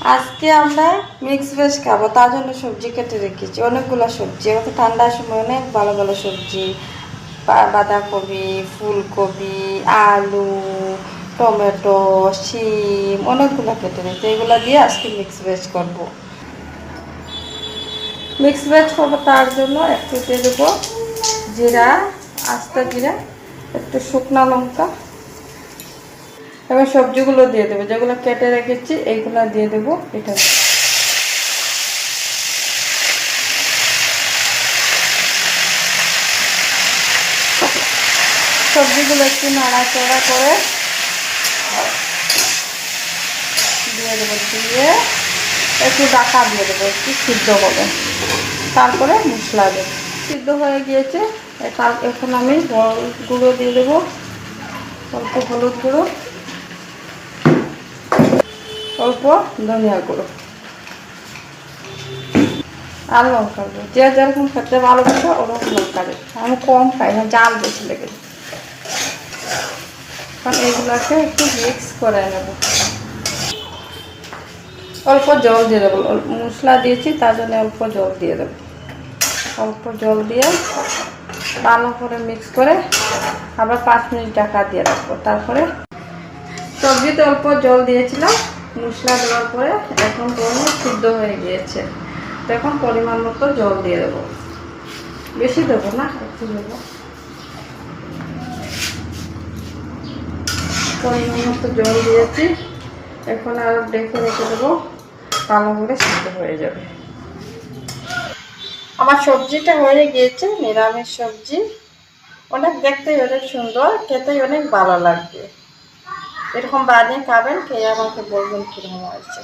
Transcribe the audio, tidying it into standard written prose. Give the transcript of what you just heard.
আজকে আমরা mix veg খাবো, তার জন্য সবজি কেটে রেখেছি অনেকগুলো সবজি। এখন ঠান্ডার সময় অনেক ভালো ভালো সবজি, বাঁধাকপি, ফুলকপি, আলু, টমেটো, শিম অনেকগুলো কেটে রেখেছি। এগুলো দিয়ে আজকে মিক্স ভেজ করবো। মিক্স ভেজ করবো তার জন্য একটু দিয়ে দেবো জিরা, আস্তা জিরা, একটু শুকনো লঙ্কা, এবার সবজিগুলো দিয়ে দেবো যেগুলো কেটে রেখেছি, এইগুলো দিয়ে দেবো। এটা সবজিগুলো একটু নাড়াচাড়া করে দিয়ে দেবো, দিয়ে একটু ঢাকা দিয়ে দেবো, একটু সিদ্ধ হবে, তারপরে মশলা দেবো। সিদ্ধ হয়ে গিয়েছে, এখন আমি হলুদ গুঁড়ো দিয়ে দেবো, অল্প হলুদ গুঁড়ো, অল্প ধনিয়া গুঁড়ো আর লঙ্কা গুঁড়ো। যে যেরকম খেতে ভালোবাসে ওরকম লঙ্কা দেবে, আমি কম খাই না, জাল বেশি লেগে। কারণ এগুলোকে একটু মিক্স করে নেব। অল্প জল দিয়ে দেবো, মশলা দিয়েছি তার জন্য অল্প জল দিয়ে দেবো। অল্প জল দিয়ে ভালো করে মিক্স করে আবার 5 মিনিট ঢাকা দিয়ে রাখবো। তারপরে সবজিতে অল্প জল দিয়েছিলাম মশলা দেওয়ার পরে, এখন জল সিদ্ধ হয়ে গিয়েছে। তো এখন পরিমাণ মতো জল দিয়ে দেবো, বেশি দেবো না, একটু দেবো। পরিমাণ মতো জল দিয়েছি, এখন আর ডেকে রেখে দেবো, ভালো করে সিদ্ধ হয়ে যাবে। আমার সবজিটা হয়ে গিয়েছে, নিরামিষ সবজি, অনেক দেখতে অনেক সুন্দর, খেতে অনেক ভালো লাগবে। এরকম বানিয়ে খাবেন, খেয়ে আমাকে বলবেন কীরকম হয়েছে।